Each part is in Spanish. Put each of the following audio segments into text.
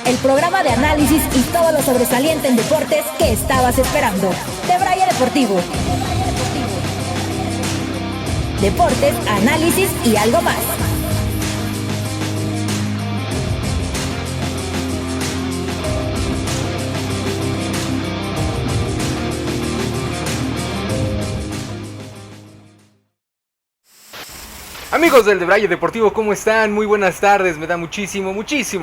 el programa de análisis y todo lo sobresaliente en deportes que estabas esperando. Debraye Deportivo. Deportes, análisis y algo más. Amigos del Debraye Deportivo, ¿cómo están? Muy buenas tardes, me da muchísimo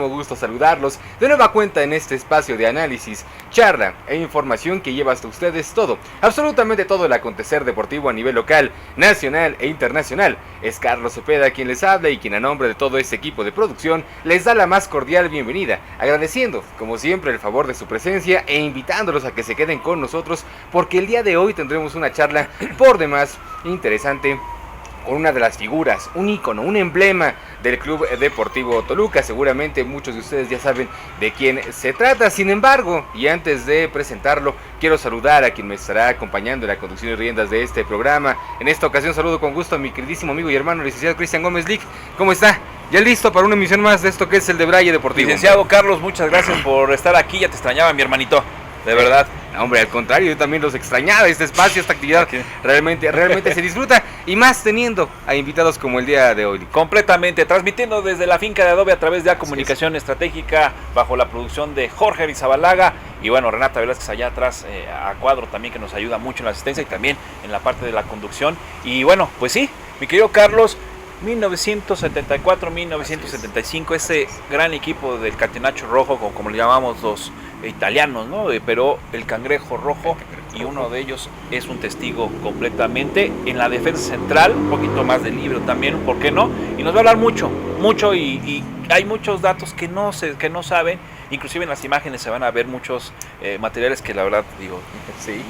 gusto saludarlos de nueva cuenta en este espacio de análisis, charla e información que lleva hasta ustedes todo, absolutamente todo el acontecer deportivo a nivel local, nacional e internacional. Es Carlos Cepeda quien les habla y quien a nombre de todo este equipo de producción les da la más cordial bienvenida, agradeciendo como siempre el favor de su presencia e invitándolos a que se queden con nosotros porque el día de hoy tendremos una charla por demás interesante con una de las figuras, un ícono, un emblema del Club Deportivo Toluca. Seguramente muchos de ustedes ya saben de quién se trata. Sin embargo, y antes de presentarlo, quiero saludar a quien me estará acompañando en la conducción y riendas de este programa. En esta ocasión saludo con gusto a mi queridísimo amigo y hermano, licenciado Cristian Gómez Lic. ¿Cómo está? ¿Ya listo para una emisión más de esto que es el Debraye Deportivo? Licenciado Carlos, muchas gracias por estar aquí. Ya te extrañaba, mi hermanito. De verdad. No, hombre, al contrario, yo también los extrañaba. Este espacio, esta actividad realmente se disfruta, y más teniendo a invitados como el día de hoy. Completamente, transmitiendo desde la finca de Adobe a través de la comunicación estratégica, bajo la producción de Jorge Arizabalaga y bueno, Renata Velázquez allá atrás a cuadro también, que nos ayuda mucho en la asistencia y también en la parte de la conducción. Y bueno, pues sí, mi querido Carlos, 1974-1975, ese gran equipo del Catenaccio Rojo, como le llamamos los italianos, ¿no? Pero el Cangrejo Rojo, y uno de ellos es un testigo completamente en la defensa central, un poquito más de libro también, ¿por qué no? Y nos va a hablar mucho, y hay muchos datos que no saben. Inclusive en las imágenes se van a ver muchos materiales que la verdad digo, sí,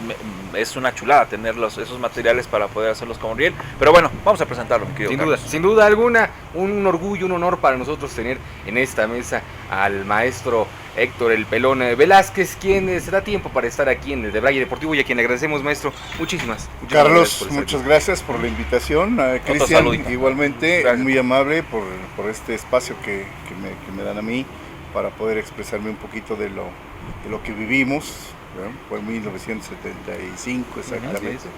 es una chulada tener esos materiales para poder hacerlos como riel. Pero bueno, vamos a presentarlo, mi querido Carlos. Sin duda alguna, un orgullo, un honor para nosotros tener en esta mesa al maestro Héctor El Pelón Velázquez, quien se da tiempo para estar aquí en el Debraye Deportivo y a quien le agradecemos, maestro, muchísimas Carlos, muchas gracias por la invitación. Cristian, igualmente, gracias. Muy amable por este espacio que me dan a mí para poder expresarme un poquito de lo que vivimos, ¿verdad? Fue en 1975 exactamente.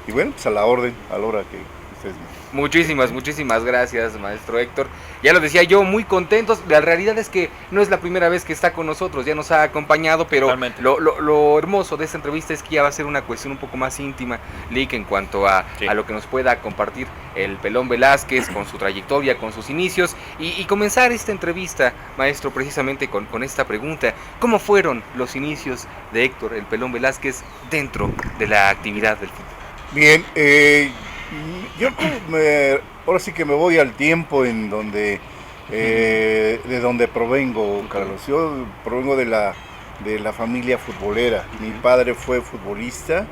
Y bueno, pues a la orden, a la hora que ustedes me... Muchísimas gracias, maestro Héctor. Ya lo decía yo, muy contentos. La realidad es que no es la primera vez que está con nosotros, ya nos ha acompañado, pero lo hermoso de esta entrevista es que ya va a ser una cuestión un poco más íntima, Lic, en cuanto a lo que nos pueda compartir el Pelón Velázquez con su trayectoria, con sus inicios, y comenzar esta entrevista, maestro, precisamente con esta pregunta: ¿cómo fueron los inicios de Héctor El Pelón Velázquez dentro de la actividad del fútbol? Bien, yo ahora sí que me voy al tiempo en donde de donde provengo, Carlos. Yo provengo de la familia futbolera. Mi padre fue futbolista,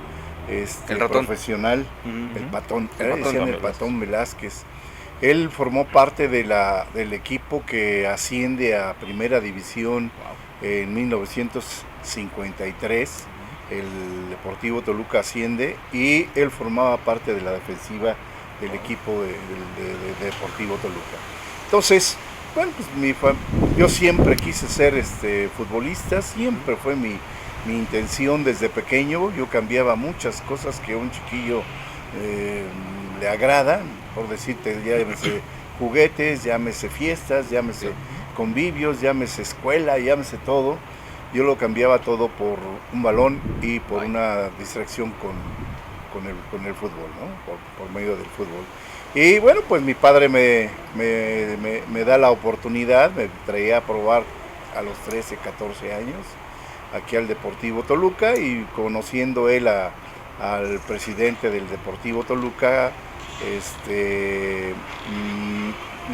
el ratón profesional, el patón, decían el patón Velázquez. Él formó parte del equipo que asciende a Primera División en 1953. El Deportivo Toluca asciende y él formaba parte de la defensiva del equipo de Deportivo Toluca. Entonces, bueno, pues yo siempre quise ser futbolista, siempre fue mi intención desde pequeño. Yo cambiaba muchas cosas que a un chiquillo le agradan, por decirte, llámese juguetes, llámese fiestas, llámese convivios, llámese escuela, llámese todo. Yo lo cambiaba todo por un balón y por una distracción con el fútbol, ¿no? Por medio del fútbol. Y bueno, pues mi padre me da la oportunidad, me traía a probar a los 13, 14 años aquí al Deportivo Toluca, y conociendo él al presidente del Deportivo Toluca,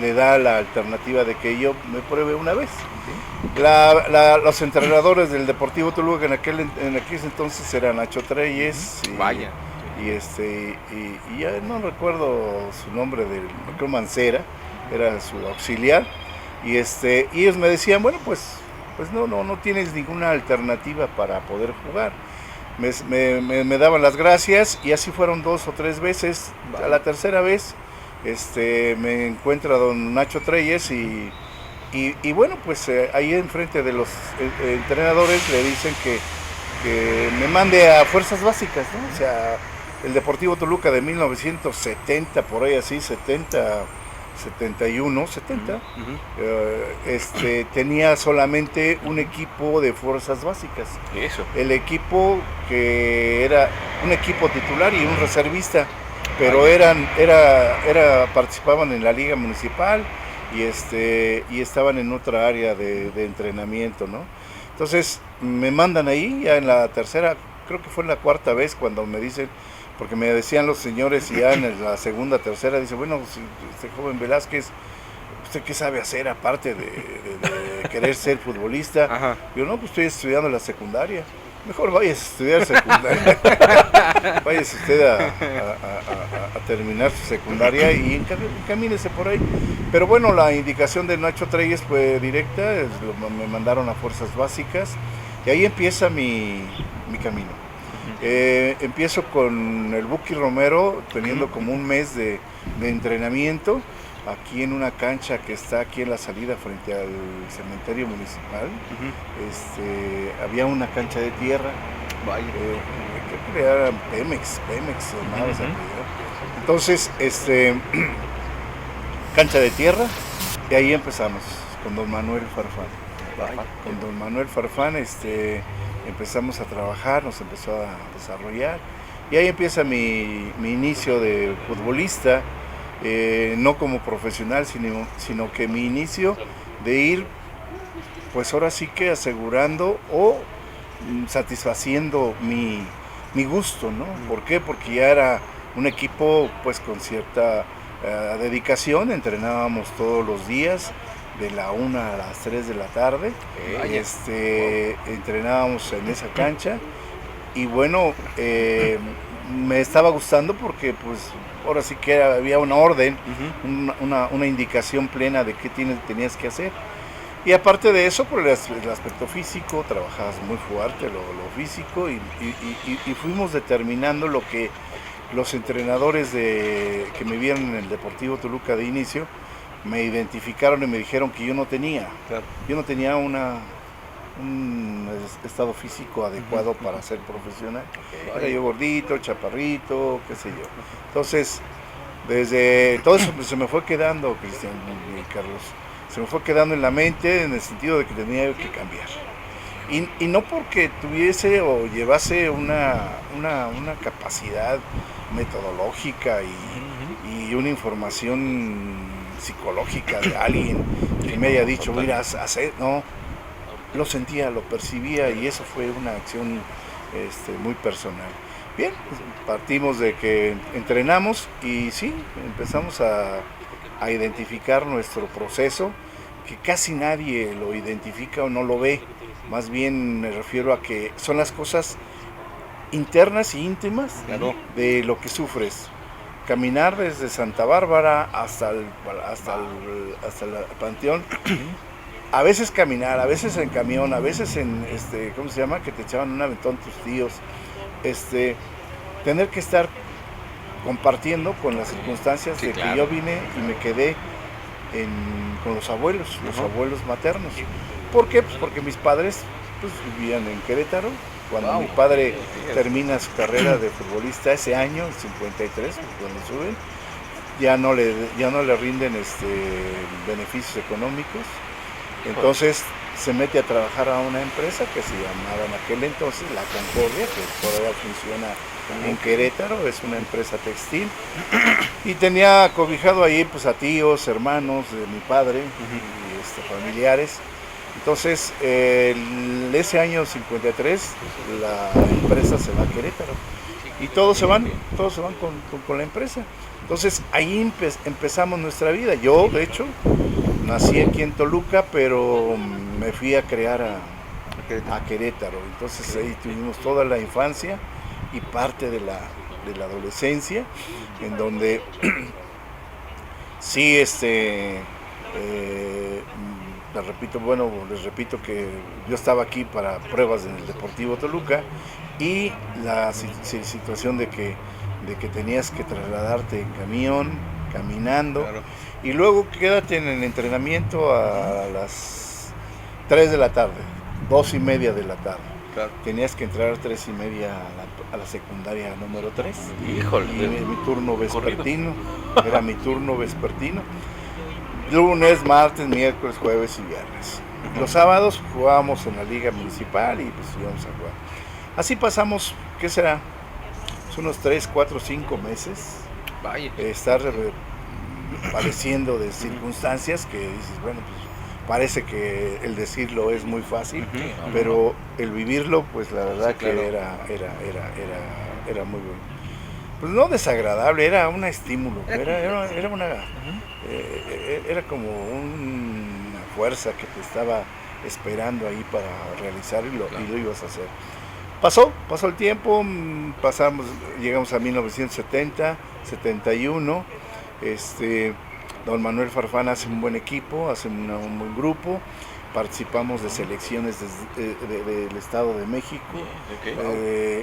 le da la alternativa de que yo me pruebe una vez. Los entrenadores del Deportivo Toluca en aquel entonces eran Nacho Treyes y ya no recuerdo su nombre, creo Mancera, era su auxiliar, y ellos me decían, bueno, pues no tienes ninguna alternativa para poder jugar. Me daban las gracias, y así fueron 2 o 3 veces. A la tercera vez me encuentra don Nacho Treyes y Y bueno, pues ahí enfrente de los entrenadores le dicen que me mande a fuerzas básicas, ¿no? O sea, el Deportivo Toluca de 1970, por ahí así, 70, 71, 70, tenía solamente un equipo de fuerzas básicas. Eso. El equipo que era un equipo titular y un reservista, pero participaban en la liga municipal y estaban en otra área de entrenamiento, ¿no? Entonces me mandan ahí, ya en la tercera, creo que fue en la cuarta vez cuando me dicen, porque me decían los señores, y ya en la segunda, tercera, dice, bueno, este joven Velázquez, ¿usted qué sabe hacer aparte de querer ser futbolista? Ajá. Yo, no, pues estoy estudiando la secundaria. Mejor vayas a estudiar secundaria. Vayas usted a terminar su secundaria y encamínese por ahí. Pero bueno, la indicación de Nacho Treyes fue directa, me mandaron a fuerzas básicas y ahí empieza mi camino. Empiezo con el Buki Romero, teniendo como un mes de entrenamiento aquí en una cancha que está aquí en la salida frente al cementerio municipal. Había una cancha de tierra, creo que eran Pemex llamadas aquí, ¿no? Entonces, cancha de tierra, y ahí empezamos con don Manuel Farfán. Con don Manuel Farfán empezamos a trabajar, nos empezó a desarrollar, y ahí empieza mi inicio de futbolista. No como profesional, sino que mi inicio de ir, pues ahora sí que asegurando o satisfaciendo mi gusto, ¿no? ¿Por qué? Porque ya era un equipo pues con cierta dedicación, entrenábamos todos los días de la 1 a las 3 de la tarde, entrenábamos en esa cancha y bueno, me estaba gustando porque pues ahora sí que había una orden, una indicación plena de qué tenías que hacer. Y aparte de eso, por el aspecto físico, trabajabas muy fuerte lo físico y fuimos determinando lo que los entrenadores que me vieron en el Deportivo Toluca de inicio, me identificaron y me dijeron que yo no tenía. Claro. Yo no tenía un estado físico adecuado para ser profesional. Era yo gordito, chaparrito, qué sé yo. Entonces, desde todo eso se me fue quedando, Cristian y Carlos, se me fue quedando en la mente en el sentido de que tenía que cambiar. Y no porque tuviese o llevase una capacidad metodológica y una información psicológica de alguien que me haya dicho, mira, hacer, no. Lo sentía, lo percibía y eso fue una acción muy personal. Bien, pues partimos de que entrenamos y sí, empezamos a identificar nuestro proceso, que casi nadie lo identifica o no lo ve. Más bien me refiero a que son las cosas internas y íntimas de lo que sufres. Caminar desde Santa Bárbara hasta el Panteón. A veces caminar, a veces en camión, a veces en, ¿cómo se llama? Que te echaban un aventón tus tíos. Tener que estar compartiendo con las circunstancias de que yo vine y me quedé con los abuelos maternos. ¿Por qué? Pues porque mis padres pues, vivían en Querétaro. Cuando mi padre termina su carrera de futbolista ese año, el 53, cuando suben, ya no le rinden beneficios económicos. Entonces se mete a trabajar a una empresa que se llamaba en aquel entonces La Concordia, que todavía funciona en Querétaro, es una empresa textil, y tenía cobijado ahí pues a tíos, hermanos de mi padre, y familiares. Entonces ese año 53 la empresa se va a Querétaro y todos se van con la empresa. Entonces ahí empezamos nuestra vida. Yo de hecho nací aquí en Toluca, pero me fui a crear a Querétaro. Entonces ahí tuvimos toda la infancia y parte de la adolescencia, en donde sí, les repito que yo estaba aquí para pruebas en el Deportivo Toluca y la situación de que tenías que trasladarte en camión, caminando. Claro. Y luego quédate en el entrenamiento a las 3 de la tarde, 2:30 de la tarde. Claro. Tenías que entrar a 3:30 a la secundaria número 3. Híjole. Y mi turno vespertino, era mi turno vespertino. Lunes, martes, miércoles, jueves y viernes. Los sábados jugábamos en la liga municipal y pues íbamos a jugar. Así pasamos, ¿qué será? Pues unos 3, 4, 5 meses. Vaya. Estar padeciendo de circunstancias que dices, bueno, pues parece que el decirlo es muy fácil, pero el vivirlo, pues la verdad Sí, claro. que era muy bueno. Pues no desagradable, era un estímulo, era como una fuerza que te estaba esperando ahí para realizar y lo ibas a hacer. Pasó el tiempo, llegamos a 1970, 71, don Manuel Farfán hace un buen equipo, hace un buen grupo, participamos de selecciones del Estado de México,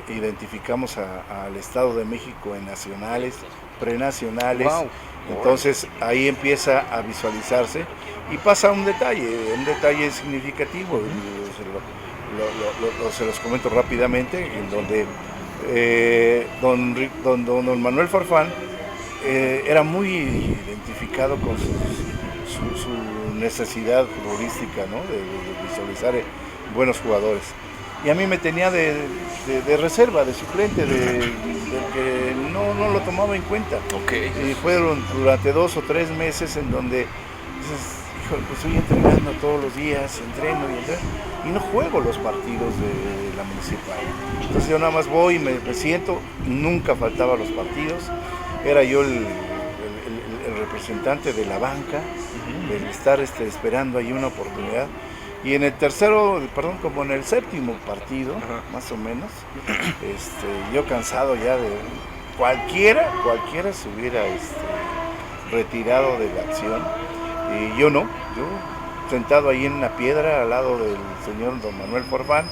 identificamos al Estado de México en nacionales, prenacionales, entonces ahí empieza a visualizarse y pasa un detalle significativo, se los comento rápidamente, en donde don Manuel Farfán era muy identificado con su necesidad futbolística, ¿no? de visualizar buenos jugadores. Y a mí me tenía de reserva, de suplente, de que no lo tomaba en cuenta. Okay. Y fueron durante 2 o 3 meses en donde dices, híjole, pues estoy entrenando todos los días, entreno y no juego los partidos de la municipal. Entonces yo nada más voy, me siento, nunca faltaba los partidos. Era yo el representante de la banca, del estar esperando ahí una oportunidad. Y en el como en el 7º partido, más o menos, yo cansado ya de cualquiera se hubiera retirado de la acción. Y yo sentado ahí en una piedra al lado del señor don Manuel Farfán,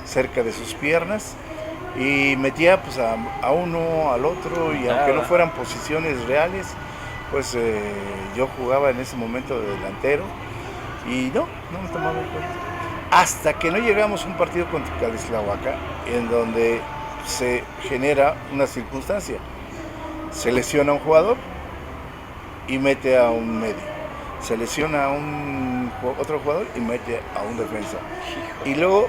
cerca de sus piernas, y metía pues a uno, al otro, y aunque no fueran posiciones reales, pues yo jugaba en ese momento de delantero, y no me tomaba en cuenta. Hasta que no llegamos a un partido contra Calislahuaca, en donde se genera una circunstancia. Se lesiona a un jugador y mete a un medio. Se lesiona a otro jugador y mete a un defensa. Y luego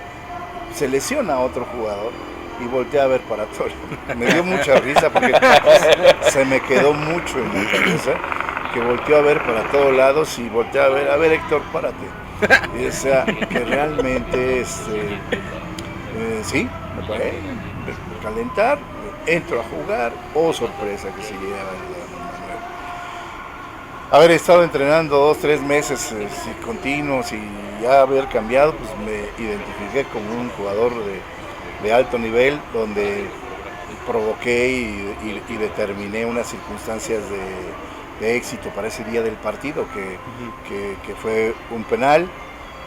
se lesiona a otro jugador y voltea a ver para todo. Me dio mucha risa porque se me quedó mucho en la cabeza, que volteó a ver para todos lados y volteó a ver Héctor, párate. Y, o sea, que realmente, sí, me paré, calentar, entro a jugar, sorpresa que se llega a haber estado entrenando 2 o 3 meses continuos y ya haber cambiado, pues me identifiqué como un jugador de alto nivel, donde provoqué y determiné unas circunstancias de éxito para ese día del partido, que fue un penal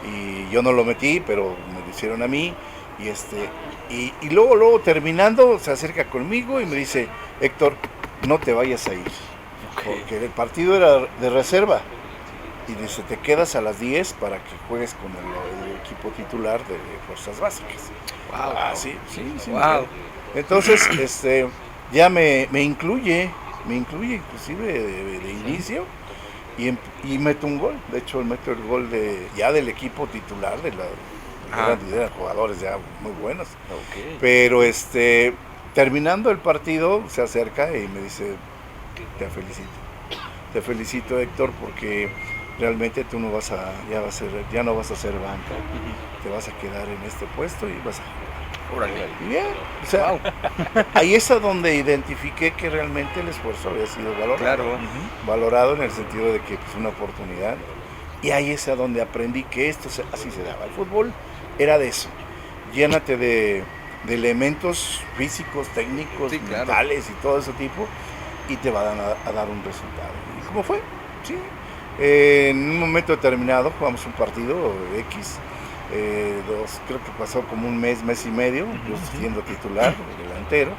y yo no lo metí, pero me lo hicieron a mí, y luego terminando se acerca conmigo y me dice, Héctor, no te vayas a ir, porque el partido era de reserva, y dice, te quedas a las 10 para que juegues con el equipo titular de fuerzas básicas. Wow. Sí. Wow. Entonces, ya me incluye inclusive de inicio, y meto un gol. De hecho, meto el gol del equipo titular, eran jugadores ya muy buenos. Okay. Pero terminando el partido, se acerca y me dice, te felicito Héctor, porque realmente tú ya no vas a ser banca, te vas a quedar en este puesto y vas a jugar. Y bien, o sea, ahí es a donde identifiqué que realmente el esfuerzo había sido valorado. Claro. Valorado en el sentido de que pues, una oportunidad. Y ahí es a donde aprendí que así se daba. El fútbol era de eso. Llénate de elementos físicos, técnicos, mentales y todo ese tipo, y te van a dar un resultado. ¿Y cómo fue? Sí. En un momento determinado jugamos un partido X. Creo que pasó como un mes y medio, yo siendo titular, delantero,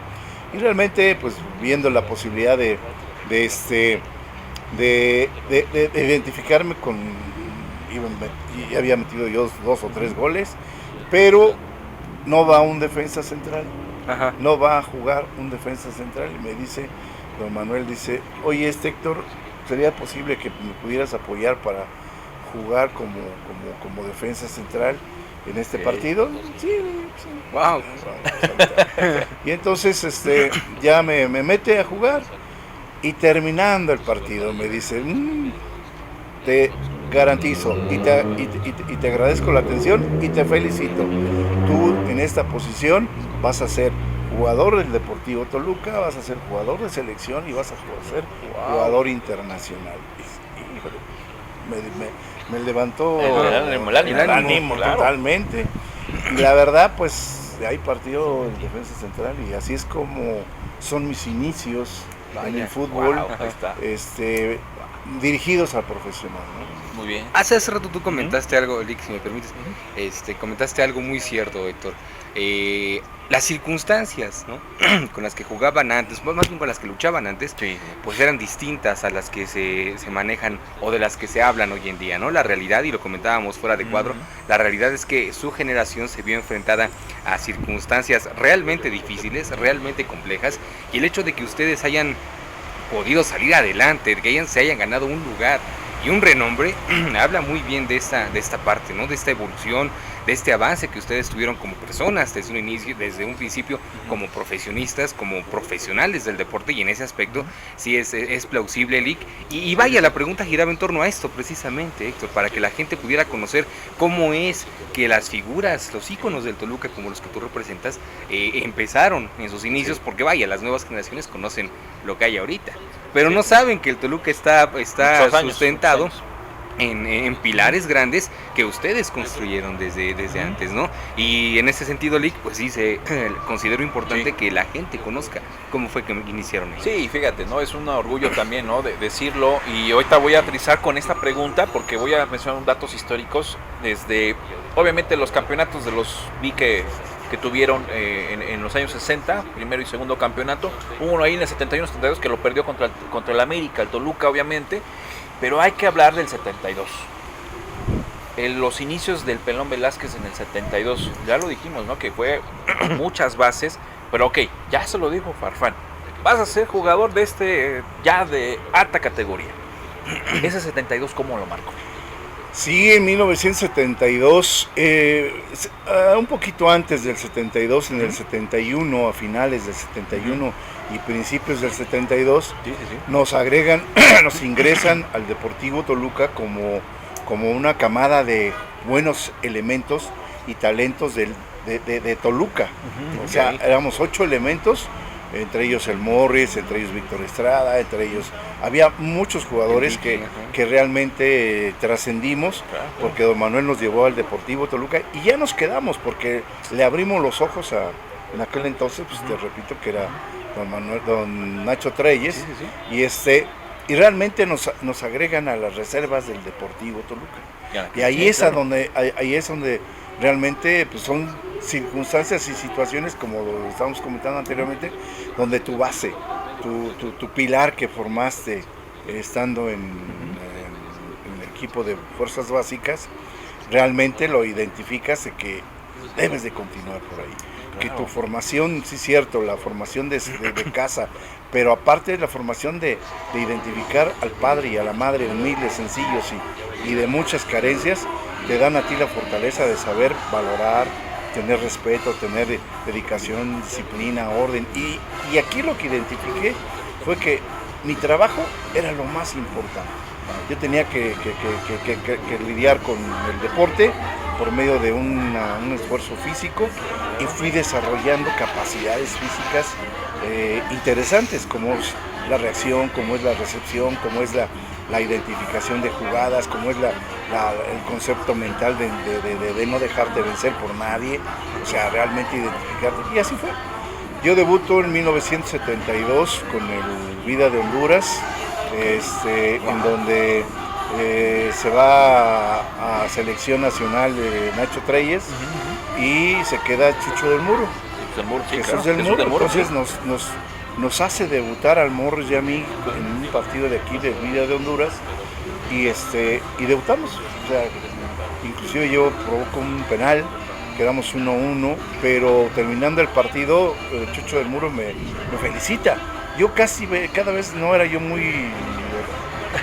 y realmente pues viendo la posibilidad de de identificarme con, y había metido yo 2 o 3 goles, pero no va un defensa central, Ajá. no va a jugar un defensa central, y me dice, don Manuel dice, oye, Héctor, ¿sería posible que me pudieras apoyar para jugar como defensa central en este partido? Sí. Wow. Y entonces ya me mete a jugar, y terminando el partido me dice, te garantizo y te agradezco la atención y te felicito. Tú en esta posición vas a ser jugador del Deportivo Toluca, vas a ser jugador de selección y vas a ser jugador internacional. Y, híjole, me levantó el ánimo totalmente. Y la verdad, pues de ahí partió el defensa central, y así es como son mis inicios en el fútbol, Ahí está. dirigidos al profesional, ¿no? Muy bien. Hace rato tú comentaste algo, Lick, si me permites, comentaste algo muy cierto, Héctor. Las circunstancias, ¿no? con las que jugaban antes, más bien con las que luchaban antes, Sí. pues eran distintas a las que se manejan o de las que se hablan hoy en día, ¿no? La realidad, y lo comentábamos fuera de cuadro, la realidad es que su generación se vio enfrentada a circunstancias realmente difíciles, realmente complejas, y el hecho de que ustedes hayan podido salir adelante, de que se hayan ganado un lugar y un renombre, habla muy bien de esta parte, ¿no? De esta evolución, de este avance que ustedes tuvieron como personas desde un inicio, desde un principio, como profesionistas, como profesionales del deporte, y en ese aspecto sí es plausible, Lick. Y vaya, la pregunta giraba en torno a esto precisamente, Héctor, para que la gente pudiera conocer cómo es que las figuras, los íconos del Toluca, como los que tú representas, empezaron en sus inicios, porque vaya, las nuevas generaciones conocen lo que hay ahorita, pero no saben que el Toluca está sustentado en pilares grandes que ustedes construyeron desde antes, ¿no? Y en ese sentido, Lick, pues sí, considero importante que la gente conozca cómo fue que iniciaron ellos. Sí, fíjate, ¿no? Es un orgullo también, ¿no? De decirlo, y ahorita voy a aterrizar con esta pregunta porque voy a mencionar datos históricos desde, obviamente, los campeonatos de los que tuvieron en los años 60, primero y segundo campeonato. Hubo uno ahí en el 71-72 que lo perdió contra el América, el Toluca, obviamente, pero hay que hablar del 72. Los inicios del Pelón Velázquez en el 72, ya lo dijimos, ¿no? Que fue muchas bases, pero ok, ya se lo dijo Farfán, vas a ser jugador ya de alta categoría. Ese 72, ¿cómo lo marcó? Sí, en 1972, un poquito antes del 72, en el 71, a finales del 71 y principios del 72, nos agregan, nos ingresan al Deportivo Toluca como una camada de buenos elementos y talentos de Toluca. O sea, éramos 8 elementos, entre ellos el Morris, entre ellos Víctor Estrada, entre ellos había muchos jugadores que realmente trascendimos, porque don Manuel nos llevó al Deportivo Toluca y ya nos quedamos porque le abrimos los ojos en aquel entonces, pues te repito que era don Nacho Treyes, y realmente nos agregan a las reservas del Deportivo Toluca. Y ahí es donde realmente pues son circunstancias y situaciones, como lo estábamos comentando anteriormente, donde tu base, tu pilar que formaste estando en el equipo de fuerzas básicas, realmente lo identificas de que debes de continuar por ahí. Que tu formación, sí es cierto, la formación de casa, pero aparte la formación de identificar al padre y a la madre humildes, sencillos y de muchas carencias, te dan a ti la fortaleza de saber valorar, tener respeto, tener dedicación, disciplina, orden. Y aquí lo que identifiqué fue que mi trabajo era lo más importante. Yo tenía que lidiar con el deporte por medio de un esfuerzo físico, y fui desarrollando capacidades físicas interesantes, como es la reacción, como es la recepción, como es la identificación de jugadas, como es el concepto mental de no dejarte vencer por nadie, o sea, realmente identificarte. Y así fue. Yo debuto en 1972 con el Vida de Honduras, en donde se va a selección nacional de Nacho Treyes, y se queda Chucho del Muro. Sí, Jesús del Muro. Entonces nos hace debutar al Morris y a mí en un partido de aquí de Vida de Honduras y debutamos, o sea, inclusive yo provoco un penal, quedamos 1-1, pero terminando el partido Chucho del Muro me felicita. Yo cada vez no era yo muy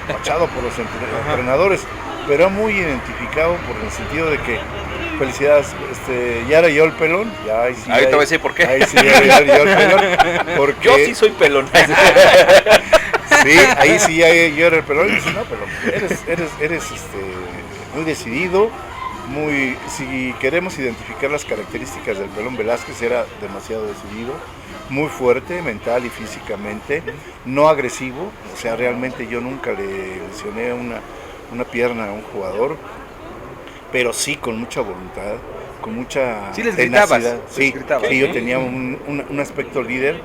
machado por los entrenadores, pero era muy identificado por el sentido de que felicidades, ya era yo el pelón, ya ahí sí. Ahorita voy a decir por qué. Ahí sí ya era yo el pelón, porque Yo sí soy pelón. sí, ahí sí ya yo era el pelón y dice, no, pelón, eres muy decidido, si queremos identificar las características del Pelón Velázquez, era demasiado decidido, muy fuerte mental y físicamente, no agresivo, o sea, realmente yo nunca le lesioné una pierna a un jugador, pero sí con mucha voluntad, con mucha sí les gritabas, tenacidad. Sí, yo tenía un aspecto líder,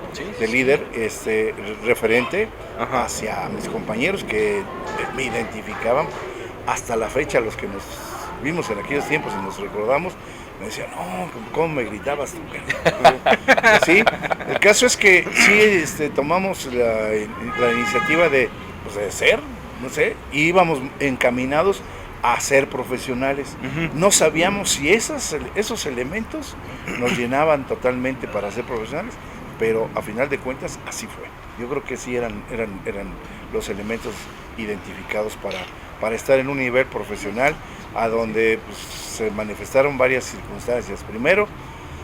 referente hacia mis compañeros que me identificaban. Hasta la fecha, los que nos vimos en aquellos tiempos y nos recordamos, me decían, no, ¿cómo me gritabas tú? Sí, el caso es que sí tomamos la iniciativa de ser, no sé, y íbamos encaminados a ser profesionales. No sabíamos si esos elementos nos llenaban totalmente para ser profesionales, pero a final de cuentas así fue. Yo creo que sí eran los elementos identificados para estar en un nivel profesional, a donde pues, se manifestaron varias circunstancias. Primero,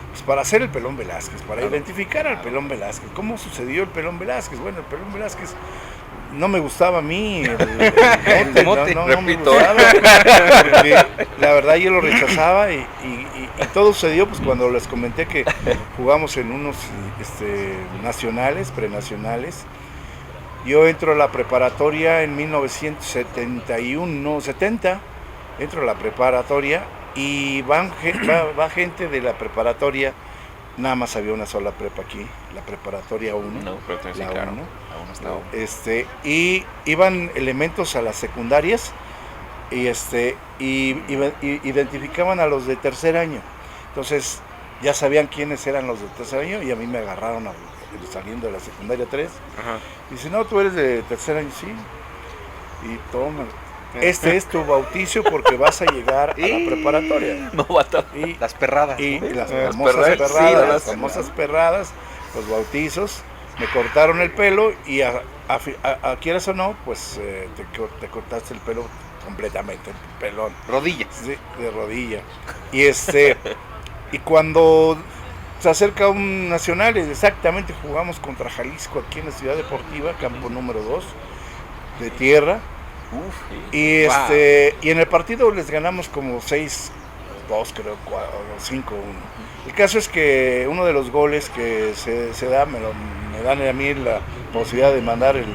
pues, para hacer el Pelón Velázquez, para identificar al Pelón Velázquez. ¿Cómo sucedió el Pelón Velázquez? Bueno, el Pelón Velázquez no me gustaba a mí, el mote, no me gustaba, porque la verdad yo lo rechazaba y todo sucedió pues cuando les comenté que jugamos en unos nacionales, prenacionales. Yo entro a la preparatoria en 1970, entro a la preparatoria y va gente de la preparatoria. Nada más había una sola prepa aquí, la preparatoria 1. No, pero sí, la claro. 1. Aún está. Y iban elementos a las secundarias y identificaban a los de tercer año. Entonces ya sabían quiénes eran los de tercer año y a mí me agarraron saliendo de la secundaria 3. Dice, no, tú eres de tercer año, sí. Y toma. Este es tu bautizo porque vas a llegar a la preparatoria. No, y las perradas. Y ¿no? las famosas perradas, los bautizos. Me cortaron el pelo y a quieras o no, pues te cortaste el pelo completamente, pelón. Rodillas. Sí, de rodilla. Y y cuando se acerca un nacional, exactamente jugamos contra Jalisco aquí en la Ciudad Deportiva, campo número 2, de tierra. Y y en el partido les ganamos como 6-2, creo, 5-1. El caso es que uno de los goles que se da, me dan a mí la posibilidad de mandar el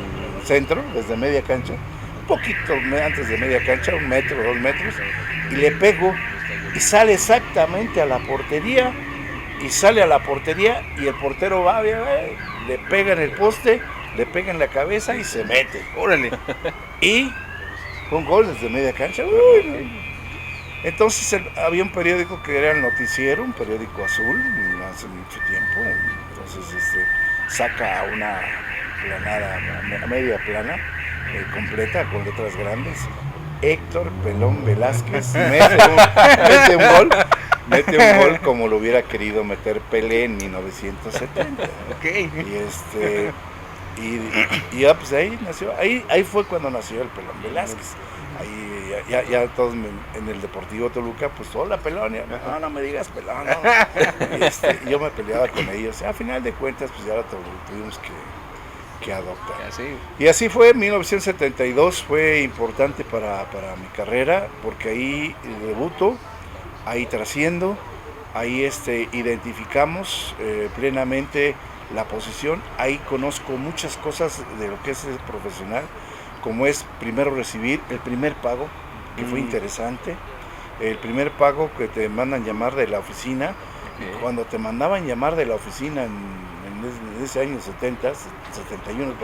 centro desde media cancha, un poquito antes de media cancha, 1 metro, 2 metros, y le pego y sale exactamente a la portería, y el portero va, le pega en el poste, le pega en la cabeza y se mete. Órale. Y con gol desde media cancha. Entonces había un periódico que era el Noticiero, un periódico azul, hace mucho tiempo. Entonces saca una planada, media plana, completa, con letras grandes. Héctor Pelón Velázquez mete un gol como lo hubiera querido meter Pelé en 1970. Okay. Y ya pues ahí nació, ahí fue cuando nació el Pelón Velázquez. Ahí ya todos en el Deportivo Toluca, pues hola Pelón, no me digas Pelón, no. Y yo me peleaba con ellos. A final de cuentas pues ya lo tuvimos que adoptar. Y así fue. 1972 fue importante para mi carrera, porque ahí debuto, ahí trasciendo, ahí identificamos plenamente la posición. Ahí conozco muchas cosas de lo que es ser profesional, como es primero recibir el primer pago, que fue interesante, el primer pago que te mandan llamar de la oficina. Cuando te mandaban llamar de la oficina en ese año 71,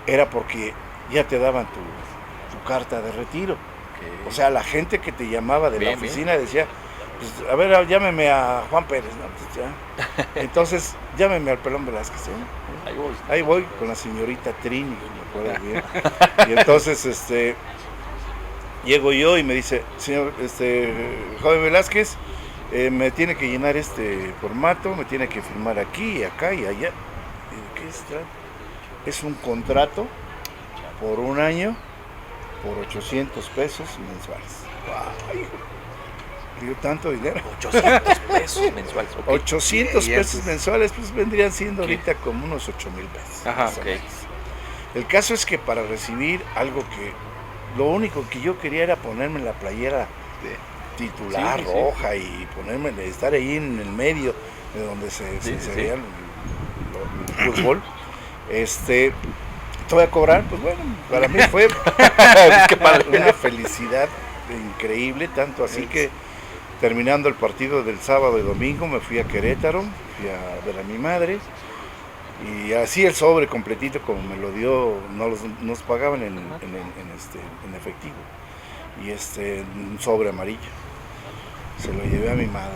era porque ya te daban tu carta de retiro. O sea, la gente que te llamaba de la oficina decía, pues, a ver, llámeme a Juan Pérez, ¿no? Pues, ya. Entonces, llámeme al Pelón Velázquez, ¿eh? Ahí voy con la señorita Trini, me acuerdo bien. Y entonces, llego yo y me dice, señor, joven Velázquez, me tiene que llenar este formato, me tiene que firmar aquí, acá y allá. Y, ¿qué es? Es un contrato por un año por 800 pesos mensuales. ¡Wow! Digo, tanto dinero. 800 pesos mensuales. Okay. 800 pesos mensuales, pues vendrían siendo ahorita como unos 8,000 pesos. Ajá, ok. El caso es que para recibir algo que, lo único que yo quería era ponerme la playera titular, roja, y ponerme, estar ahí en el medio de donde se veía el fútbol. Te voy a cobrar, pues bueno, para mí fue una felicidad increíble, tanto así que terminando el partido del sábado y domingo me fui a Querétaro, fui a ver a mi madre, y así el sobre completito como me lo dio, nos pagaban en efectivo, y un sobre amarillo, se lo llevé a mi madre,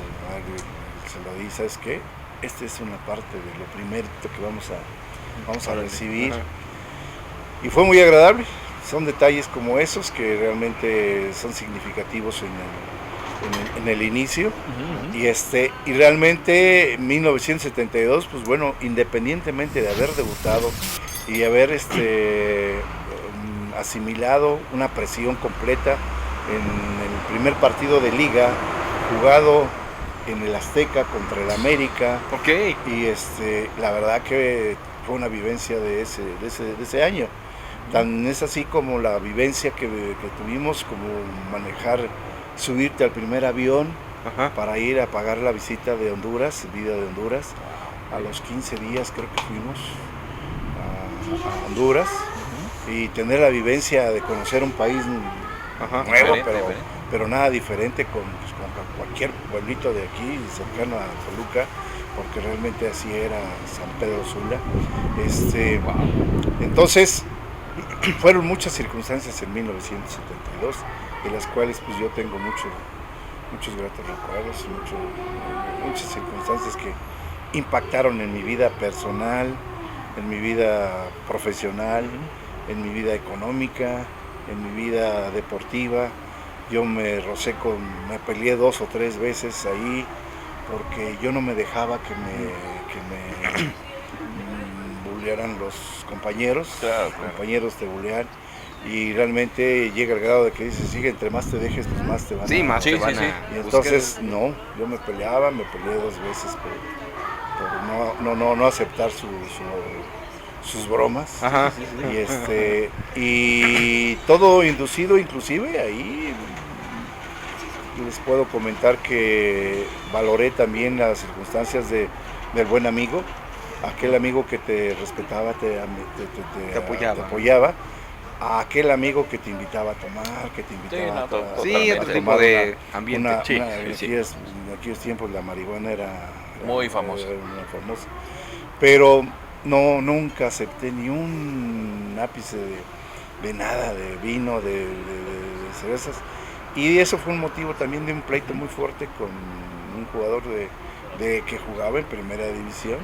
se lo di, ¿sabes qué? Esta es una parte de lo primerito que vamos a recibir. Y fue muy agradable. Son detalles como esos que realmente son significativos en el inicio. Y realmente en 1972, pues bueno, independientemente de haber debutado y haber asimilado una presión completa en el primer partido de liga jugado en el Azteca contra el América. Okay. Y la verdad que fue una vivencia de ese año. Tan es así como la vivencia que tuvimos, como manejar, subirte al primer avión para ir a pagar la visita de Honduras, vida de Honduras. A los 15 días creo que fuimos a Honduras y tener la vivencia de conocer un país nuevo, pero nada diferente con cualquier pueblito de aquí, cercano a Toluca, porque realmente así era San Pedro Sula. Entonces, fueron muchas circunstancias en 1972, de las cuales pues yo tengo muchos gratos recuerdos, muchas circunstancias que impactaron en mi vida personal, en mi vida profesional, en mi vida económica, en mi vida deportiva. Yo me peleé 2 o 3 veces ahí porque yo no me dejaba que me bullearan los compañeros, compañeros te bullean, y realmente llega el grado de que dices, sí, entre más te dejes, pues más te van a... Y entonces, no, yo me peleé 2 veces por no aceptar sus bromas. Y todo inducido, inclusive ahí les puedo comentar que valoré también las circunstancias del buen amigo, aquel amigo que te respetaba, te apoyaba, a aquel amigo que te invitaba a tomar, que te invitaba a otro tipo de ambiente. En aquellos tiempos la marihuana era muy famosa. Pero nunca acepté ni un ápice de nada, de vino, de cervezas. Y eso fue un motivo también de un pleito muy fuerte con un jugador que jugaba en primera división.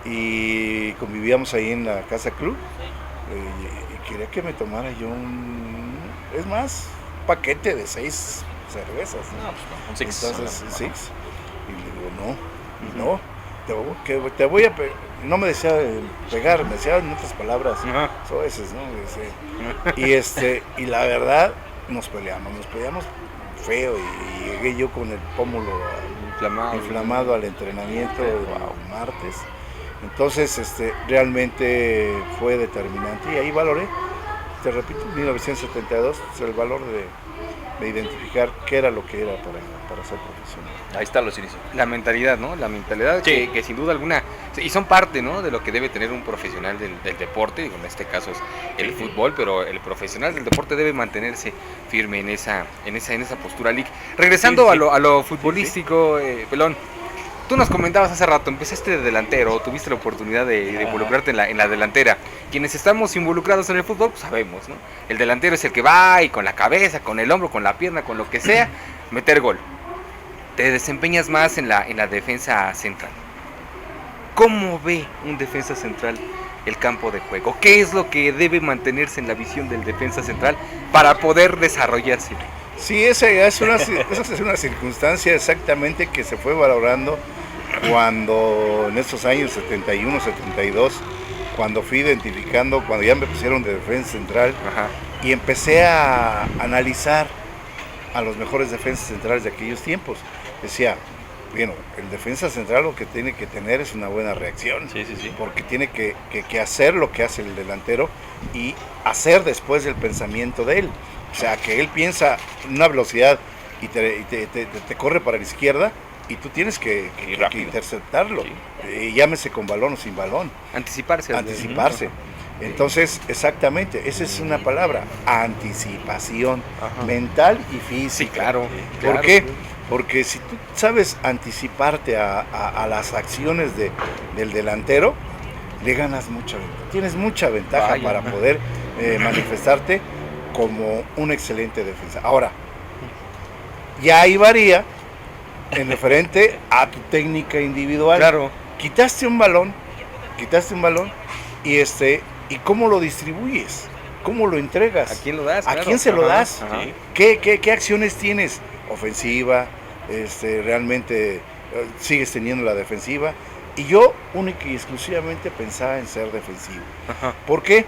Y convivíamos ahí en la casa club, y quería que me tomara yo un paquete de 6 cervezas, ¿no? Un six. Entonces, 6. Y le digo, no, te voy a no me decía pegar, me decía en otras palabras, soeces, ¿no? Y la verdad, nos peleamos feo, y llegué yo con el pómulo inflamado al entrenamiento del martes. Entonces realmente fue determinante, y ahí valoré, te repito, en 1972, el valor de identificar qué era lo que era para ser profesional. Ahí están los inicios. La mentalidad, ¿no? La mentalidad que sin duda alguna, y son parte, ¿no?, de lo que debe tener un profesional del deporte, en este caso es el fútbol, pero el profesional del deporte debe mantenerse firme en esa postura, Lick. Regresando a lo futbolístico, Pelón, tú nos comentabas hace rato, empezaste de delantero, tuviste la oportunidad de involucrarte en la delantera. Quienes estamos involucrados en el fútbol, pues sabemos, ¿no? El delantero es el que va y con la cabeza, con el hombro, con la pierna, con lo que sea, meter gol. Te desempeñas más en la defensa central. ¿Cómo ve un defensa central el campo de juego? ¿Qué es lo que debe mantenerse en la visión del defensa central para poder desarrollarse? Sí, esa es una circunstancia exactamente que se fue valorando cuando en estos años 71, 72, cuando fui identificando, cuando ya me pusieron de defensa central. Ajá. Y empecé a analizar a los mejores defensas centrales de aquellos tiempos. Decía, bueno, el defensa central lo que tiene que tener es una buena reacción, Sí. porque tiene que hacer lo que hace el delantero y hacer después el pensamiento de él. O sea, que él piensa en una velocidad y te corre para la izquierda y tú tienes que interceptarlo, llámese con balón o sin balón. Anticiparse. Entonces, exactamente, esa es una palabra, anticipación. Ajá. Mental y física. Sí, claro. ¿Por qué? Porque si tú sabes anticiparte a las acciones del delantero, le ganas mucha ventaja. Tienes mucha ventaja para poder manifestarte como un excelente defensa. Ahora, ya ahí varía en referente a tu técnica individual. Claro. Quitaste un balón y cómo lo distribuyes, cómo lo entregas, ¿A quién lo das? a Claro. quién se lo das, Ajá. ¿Qué acciones tienes, ofensiva, realmente sigues teniendo la defensiva. Y yo única y exclusivamente pensaba en ser defensivo. Ajá. ¿Por qué?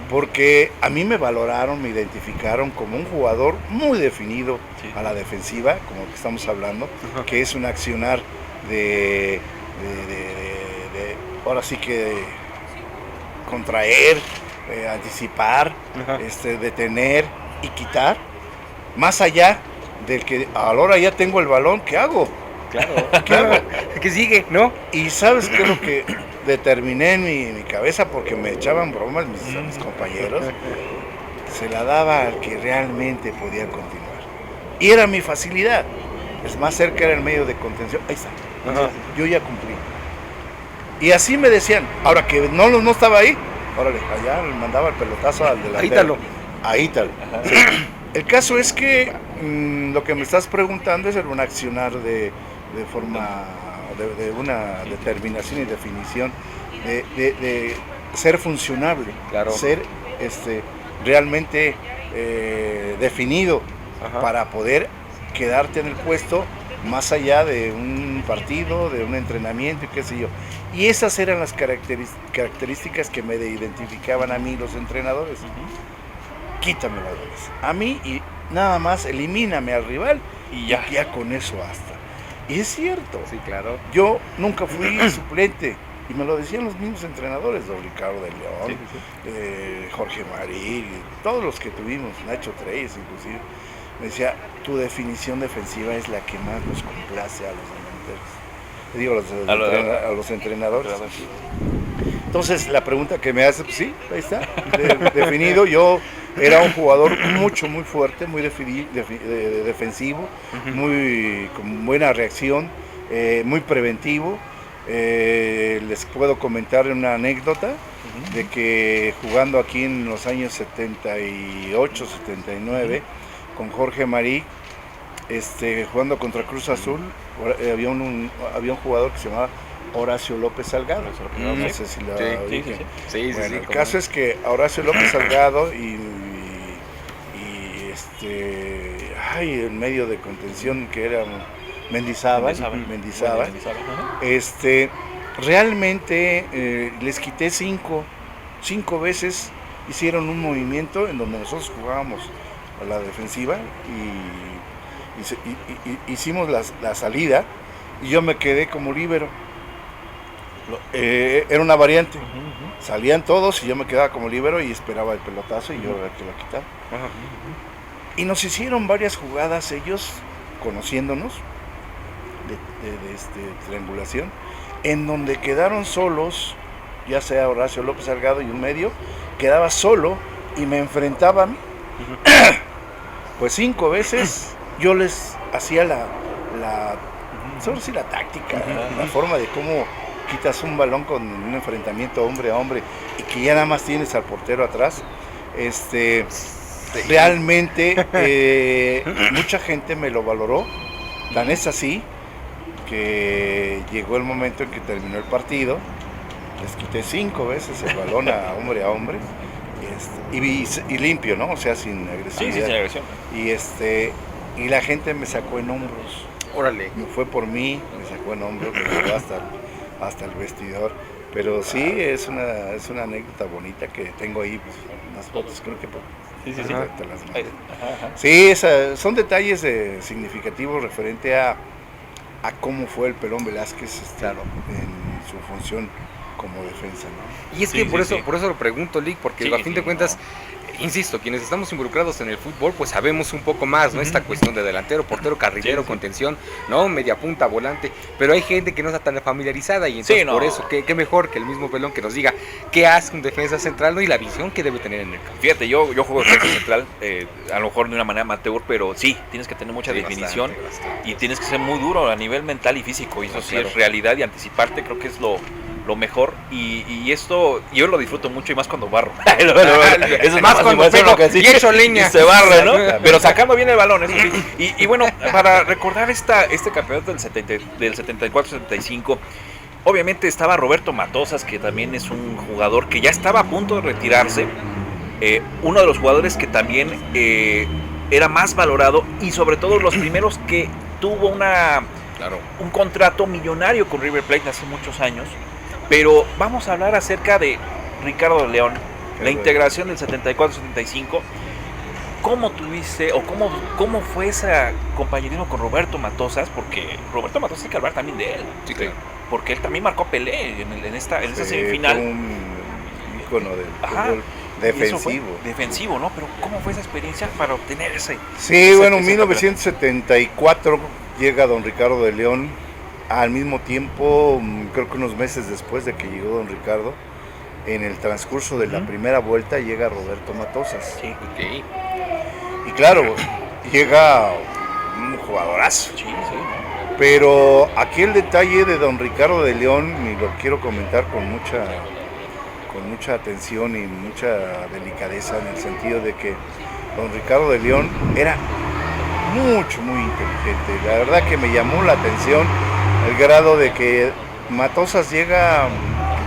Porque a mí me valoraron, me identificaron como un jugador muy definido a la defensiva, como que estamos hablando, que es un accionar de ahora sí que contraer, anticipar, detener y quitar, más allá del que ahora ya tengo el balón, ¿qué hago? Claro. ¿Qué hago? ¿Qué sigue, no? Y ¿sabes qué es lo que determiné en mi cabeza? Porque me echaban bromas mis compañeros. Se la daba al que realmente podía continuar. Y era mi facilidad. Es más cerca, era el medio de contención. Ahí está. Ajá. Yo ya cumplí. Y así me decían. Ahora que no estaba ahí, órale, allá le mandaba el pelotazo al delantero. Ahítalo. Sí. El caso es que lo que me estás preguntando es un accionar de forma, de una determinación y definición, de ser funcionable, Claro. ser realmente definido. Ajá. Para poder quedarte en el puesto más allá de un partido, de un entrenamiento y qué sé yo. Y esas eran las características que me identificaban a mí los entrenadores. Quítame las goles a mí y nada más elimíname al rival y ya con eso basta. Y es cierto. Sí, claro. Yo nunca fui suplente y me lo decían los mismos entrenadores, don Ricardo de León, Jorge Marí, todos los que tuvimos, Nacho Treyes inclusive. Me decía, tu definición defensiva es la que más nos complace a los delanteros. A los entrenadores. Entonces, la pregunta que me hace, pues sí, ahí está, definido. Yo era un jugador muy fuerte, muy defensivo, con buena reacción, muy preventivo. Les puedo comentar una anécdota de que jugando aquí en los años 78, 79, con Jorge Marí, jugando contra Cruz Azul, había un jugador que se llamaba Horacio López Salgado. No sé si lo dije. Sí, Bueno, el caso es que a Horacio López Salgado y en medio de contención que era Mendizábal, realmente les quité cinco veces, hicieron un movimiento en donde nosotros jugábamos a la defensiva y hicimos la salida y yo me quedé como líbero. Era una variante. Salían todos y yo me quedaba como líbero y esperaba el pelotazo y yo era el que lo quitaba. Y nos hicieron varias jugadas ellos, conociéndonos, de triangulación, en donde quedaron solos, ya sea Horacio López Salgado y un medio, quedaba solo y me enfrentaba a mí. Pues 5 veces yo les hacía la táctica, la forma de cómo quitas un balón con un enfrentamiento hombre a hombre y que ya nada más tienes al portero atrás. realmente mucha gente me lo valoró. Tan es así que llegó el momento en que terminó el partido, les quité 5 veces el balón a hombre y limpio, ¿no? O sea, sin agresividad. Sí, sin agresión. Y la gente me sacó en hombros. Órale. No fue por mí, me sacó en hombros, me llevó hasta el vestidor. Pero sí, es una anécdota bonita que tengo ahí, pues, unas fotos, creo que Sí. te las mando. Ajá. Sí, son detalles significativos referente a cómo fue el Pelón Velázquez en su función como defensa, ¿no? Y es que por eso lo pregunto, Lick, porque a fin de cuentas, insisto, quienes estamos involucrados en el fútbol, pues sabemos un poco más, ¿no? Esta cuestión de delantero, portero, carrilero, contención, ¿no? Media punta, volante, pero hay gente que no está tan familiarizada y entonces por eso, qué mejor que el mismo Pelón que nos diga qué hace un defensa central, ¿no? Y la visión que debe tener en el campo. Fíjate, yo juego defensa central, a lo mejor de una manera amateur, pero sí, tienes que tener mucha definición bastante. y tienes que ser muy duro a nivel mental y físico, y eso sí es realidad, y anticiparte creo que es lo mejor, y esto yo lo disfruto mucho, y más cuando barro. Eso es más cuando pego y echo leña. Y se barre, ¿no? Pero sacando bien el balón, eso sí. Y bueno, para recordar este campeonato del 74-75, obviamente estaba Roberto Matosas, que también es un jugador que ya estaba a punto de retirarse, uno de los jugadores que también era más valorado, y sobre todo los primeros que tuvo un contrato millonario con River Plate hace muchos años. Pero vamos a hablar acerca de Ricardo León, la integración del 74-75. ¿Cómo tuviste o cómo fue ese compañerismo con Roberto Matosas? Porque Roberto Matosas hay que hablar también de él. Sí, claro. Porque él también marcó Pelé en esa semifinal. Fue un ícono del fútbol defensivo, ¿no? Pero ¿cómo fue esa experiencia para obtener ese? Sí, bueno, en 1974 llega don Ricardo de León. Al mismo tiempo, creo que unos meses después de que llegó don Ricardo, en el transcurso de la primera vuelta llega Roberto Matosas. Sí, Y claro, llega un jugadorazo. Sí. Pero aquí el detalle de don Ricardo de León, y lo quiero comentar con mucha atención y mucha delicadeza, en el sentido de que don Ricardo de León era muy inteligente. La verdad que me llamó la atención el grado de que Matosas llega,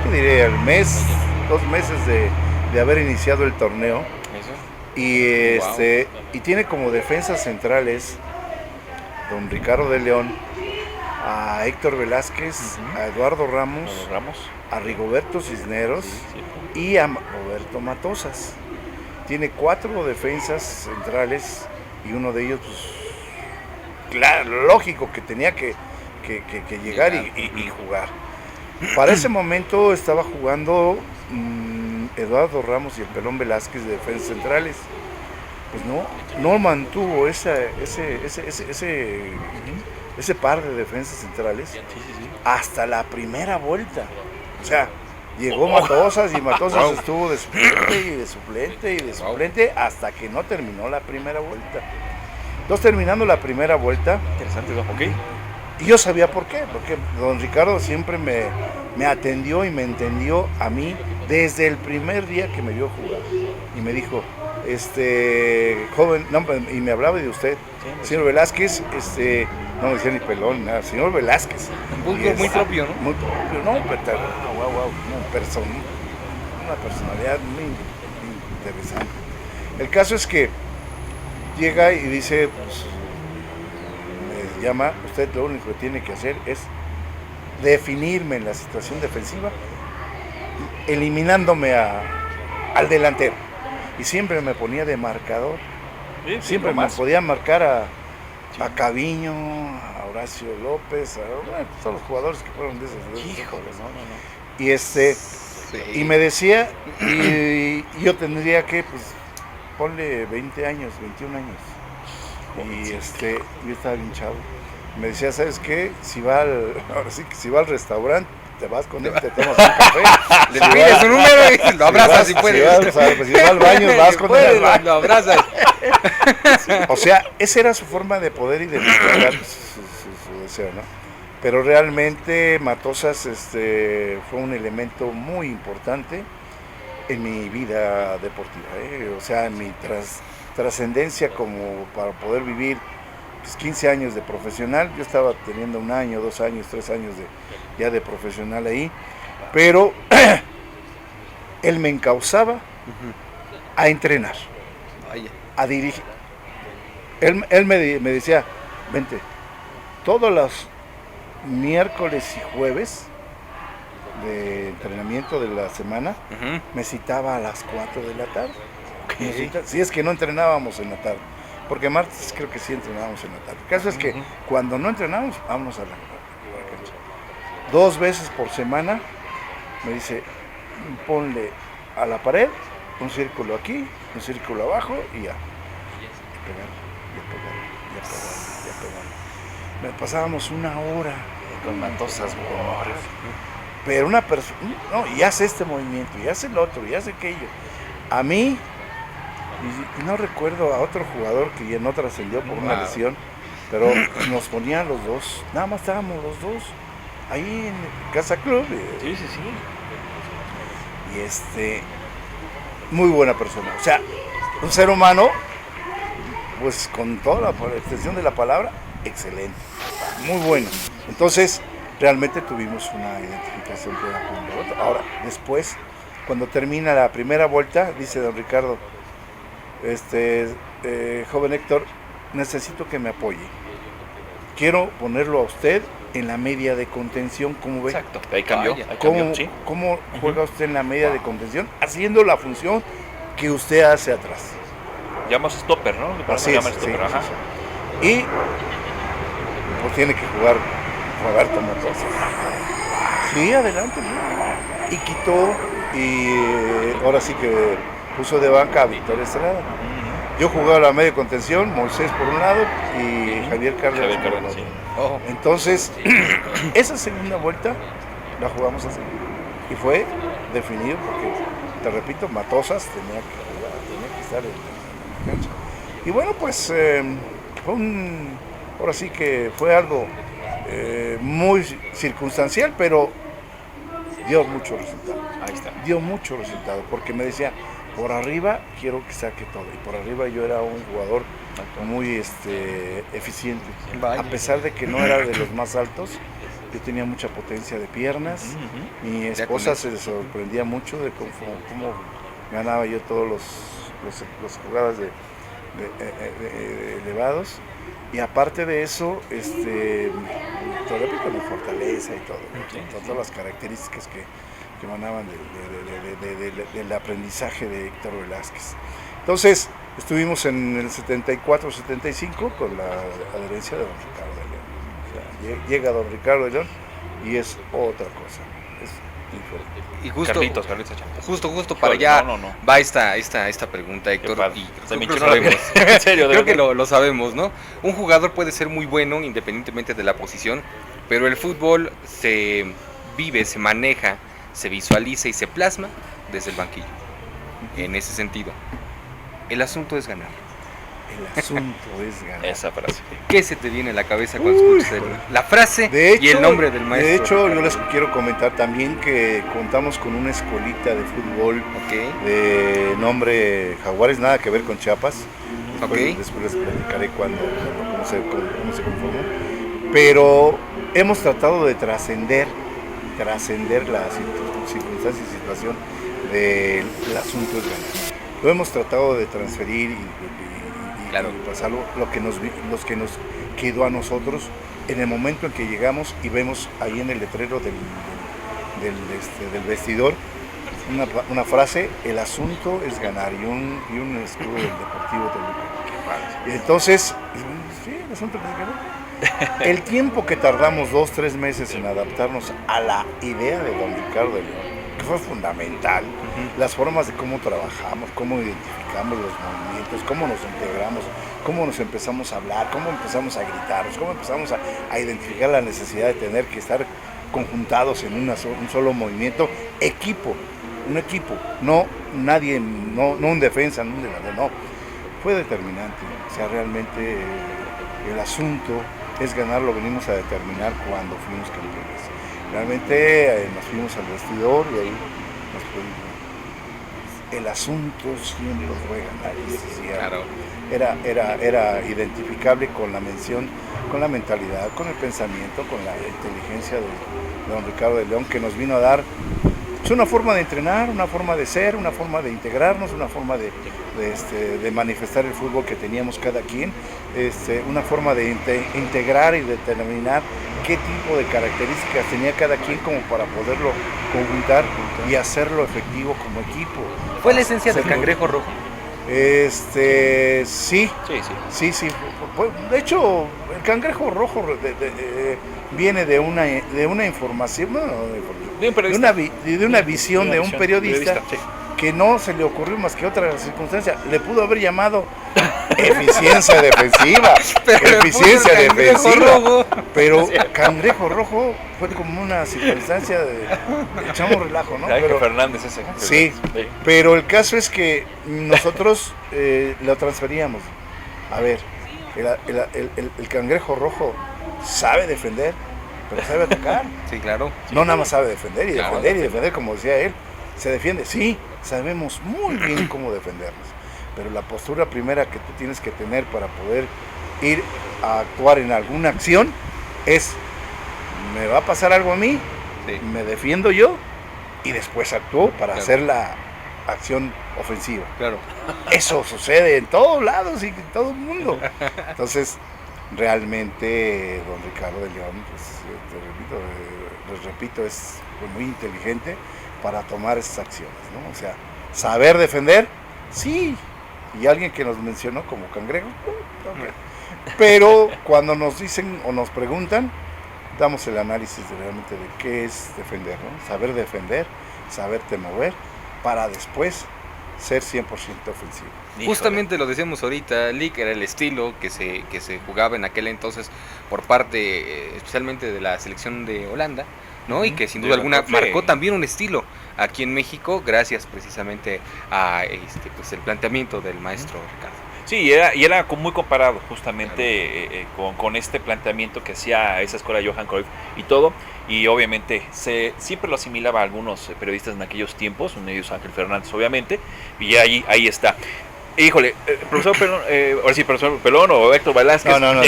¿qué te diré?, al mes, 2 meses de haber iniciado el torneo. Y y tiene como defensas centrales don Ricardo de León, a Héctor Velázquez, a Eduardo Ramos, a Rigoberto Cisneros y a Roberto Matosas. Tiene 4 defensas centrales y uno de ellos, pues, claro, lógico que tenía que llegar y jugar. Para ese momento estaba jugando Eduardo Ramos y el Pelón Velázquez de defensas centrales. Pues no mantuvo ese par de defensas centrales hasta la primera vuelta. O sea, llegó Matosas y Matosas estuvo de suplente hasta que no terminó la primera vuelta. Entonces, terminando la primera vuelta, Interesante, ¿ok? y yo sabía por qué, porque don Ricardo siempre me atendió y me entendió a mí desde el primer día que me vio jugar. Y me dijo, joven, no, y me hablaba de usted, señor Velázquez, no me decía ni Pelón, nada, señor Velázquez. Muy propio, ¿no? Muy propio, no, pero una personalidad muy interesante. El caso es que llega y dice, pues, me llama, usted lo único que tiene que hacer es definirme en la situación defensiva, eliminándome al delantero. Y siempre me ponía de marcador. Siempre me podía marcar a Caviño, a Horacio López, a todos los jugadores que fueron de esos. Y me decía, y yo tendría que, pues, ponle 20 años, 21 años. Y yo estaba bien chavo. Me decía, ¿sabes qué? Si va al restaurante, te vas con él, te tomas un café. Le pides su número y lo abrazas si puedes. Si va al baño, vas con él al baño. Lo abrazas. O sea, esa era su forma de poder identificar su deseo, ¿no? Pero realmente Matosas fue un elemento muy importante en mi vida deportiva, O sea, en mi trascendencia como para poder vivir pues, 15 años de profesional. Yo estaba teniendo 1 año, 2 años, 3 años ya de profesional ahí, pero él me encauzaba a entrenar, a dirigir. Él me decía, vente, todos los miércoles y jueves de entrenamiento de la semana, me citaba a las 4 de la tarde. Si es que no entrenábamos en la tarde, porque martes creo que sí entrenábamos en la tarde. El caso es que cuando no entrenábamos, vámonos a la cancha. 2 veces por semana me dice, ponle a la pared un círculo aquí, un círculo abajo y ya. Y pegar. Me pasábamos 1 hora con Matosas, pero una persona, no, y hace este movimiento, y hace el otro, y hace aquello. A mí, y no recuerdo a otro jugador que ya no trascendió por una lesión, pero nos ponían los dos, nada más estábamos los dos, ahí en Casa Club. Sí. Y muy buena persona, o sea, un ser humano, pues con toda la extensión de la palabra, excelente, muy bueno. Entonces, realmente tuvimos una identificación plena con el otro. Ahora, después, cuando termina la primera vuelta, dice don Ricardo, joven Héctor, necesito que me apoye. Quiero ponerlo a usted en la media de contención, ¿cómo ve? Exacto, ahí cambió. ¿Cómo juega usted en la media de contención? Haciendo la función que usted hace atrás. Llamas stopper, ¿no? Así es, stopper, sí. Y pues tiene que jugar Roberto Matosas. Sí, adelante. Y quitó, y ahora sí que puso de banca a Víctor Estrada. Yo jugaba la media contención, Moisés por un lado y Javier Cárdenas por el otro. Entonces, esa segunda vuelta la jugamos así. Y fue definido porque, te repito, Matosas tenía que jugar, tenía que estar en la cancha. Y bueno, pues ahora sí que fue algo muy circunstancial, pero dio mucho resultado. Ahí está. Dio mucho resultado, porque me decía, por arriba quiero que saque todo. Y por arriba yo era un jugador muy eficiente. A pesar de que no era de los más altos, yo tenía mucha potencia de piernas. Mi esposa se sorprendía mucho de cómo ganaba yo todos los jugadas de elevados. Y aparte de eso, todavía con mi fortaleza y todo, todas las características que emanaban del aprendizaje de Héctor Velázquez. Entonces, estuvimos en el 74-75 con la adherencia de don Ricardo de León. O sea, llega don Ricardo de León y es otra cosa, es diferente. Y justo, Carlitos justo para allá va esta pregunta, Héctor, y se me creo que lo sabemos. En serio, creo que lo sabemos, ¿no? Un jugador puede ser muy bueno independientemente de la posición, pero el fútbol se vive, se maneja, se visualiza y se plasma desde el banquillo. En ese sentido, el asunto es ganar. El asunto es ganar. Esa frase. ¿Qué se te viene a la cabeza cuando escuchas la frase y el nombre del maestro? De hecho, yo les quiero comentar también que contamos con una escuelita de fútbol de nombre Jaguares, nada que ver con Chiapas. Después les platicaré cómo se conformó. Pero hemos tratado de trascender la circunstancia y situación del asunto es ganar. Lo hemos tratado de transferir y pasar lo que nos quedó a nosotros en el momento en que llegamos y vemos ahí en el letrero del vestidor una frase, el asunto es ganar, y un escudo del Deportivo Toluca. Entonces, sí, el asunto es ganar. El tiempo que tardamos 2-3 meses en adaptarnos a la idea de don Ricardo de León, que fue fundamental, las formas de cómo trabajamos, cómo identificamos los movimientos, cómo nos integramos, cómo nos empezamos a hablar, cómo empezamos a gritar, cómo empezamos a identificar la necesidad de tener que estar conjuntados en un solo movimiento, un equipo, no nadie, no un defensa, no un delantero, no, fue determinante. O sea, realmente el asunto es ganar, lo venimos a determinar cuando fuimos campeones. Realmente nos fuimos al vestidor y ahí nos pudimos. el asunto siempre fue ganar. Claro. Era identificable con la mención, con la mentalidad, con el pensamiento, con la inteligencia de don Ricardo de León, que nos vino a dar una forma de entrenar, una forma de ser, una forma de integrarnos, una forma de manifestar el fútbol que teníamos cada quien, una forma de integrar y determinar qué tipo de características tenía cada quien como para poderlo conjuntar y hacerlo efectivo como equipo. ¿Fue la esencia del Cangrejo Rojo? Sí. De hecho, el Cangrejo Rojo viene de una información, de una visión de un periodista que no se le ocurrió más que otra circunstancia. Le pudo haber llamado eficiencia defensiva, pero Cangrejo Rojo fue como una circunstancia de echamos relajo, ¿no? Pero Fernández ese. Sí, pero el caso es que nosotros lo transferíamos. A ver, el Cangrejo Rojo sabe defender, pero sabe atacar. Sí, claro. No nada más sabe defender y defender, como decía él. Se defiende, sí, sabemos muy bien cómo defendernos, pero la postura primera que tú tienes que tener para poder ir a actuar en alguna acción es: me va a pasar algo a mí, me defiendo yo y después actúo para hacer la acción ofensiva. Claro. Eso sucede en todos lados y en todo el mundo. Entonces, realmente don Ricardo de León, pues, les repito, es muy inteligente para tomar esas acciones, ¿no? O sea, saber defender, sí, y alguien que nos mencionó como Cangrejo, okay. Pero cuando nos dicen o nos preguntan, damos el análisis realmente de qué es defender, ¿no? Saber defender, saberte mover, para después ser 100% ofensivo. Justamente lo decíamos ahorita, Lick, era el estilo que se jugaba en aquel entonces por parte especialmente de la selección de Holanda, ¿no? Y que sin duda alguna marcó también un estilo aquí en México gracias precisamente a pues el planteamiento del maestro Ricardo. Sí, y era muy comparado justamente con este planteamiento que hacía esa escuela Johan Cruyff y todo, y obviamente siempre lo asimilaba a algunos periodistas en aquellos tiempos, uno de ellos Ángel Fernández obviamente, y ahí está. Híjole, profesor Pelón, ahora sí, profesor Pelón o Héctor Velázquez, no,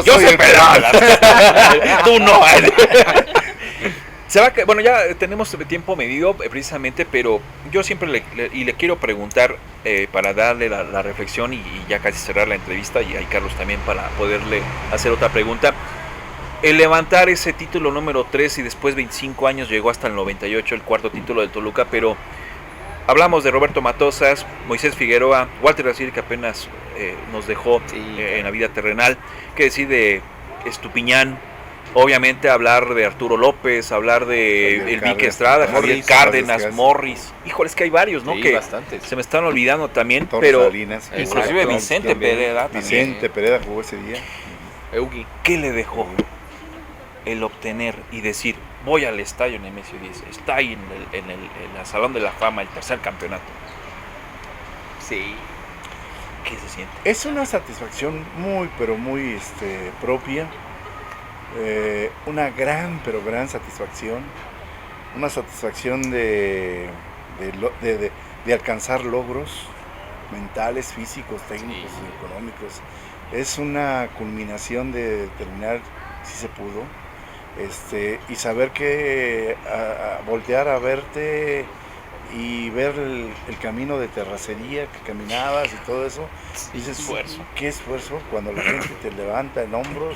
yo soy Pelón, tú no. Bueno, ya tenemos tiempo medido precisamente, pero yo siempre le quiero preguntar para darle la reflexión y ya casi cerrar la entrevista, y ahí Carlos también para poderle hacer otra pregunta. El levantar ese título número 3 y después 25 años llegó hasta el 98, el cuarto título del Toluca, pero hablamos de Roberto Matosas, Moisés Figueroa, Walter Brasil, que apenas nos dejó en la vida terrenal, que decir de Estupiñán. Obviamente hablar de Arturo López, hablar de el Vique Estrada, Javier Cárdenas, Morris. Híjole, es que hay varios, ¿no? Sí, que bastantes. Se me están olvidando también, Torres pero Salinas, inclusive Vicente Pereda. Vicente Pereda jugó ese día. Eugi, ¿qué le dejó el obtener y decir, voy al estadio Nemesio 10, está ahí en el Salón de la Fama, el tercer campeonato? Sí. ¿Qué se siente? Es una satisfacción muy, pero muy propia. Una gran, pero gran satisfacción. Una satisfacción de alcanzar logros mentales, físicos, técnicos y económicos. Es una culminación de determinar si se pudo. Y saber que voltear a verte y ver el camino de terracería que caminabas y todo eso, dices, qué esfuerzo cuando la gente te levanta en hombros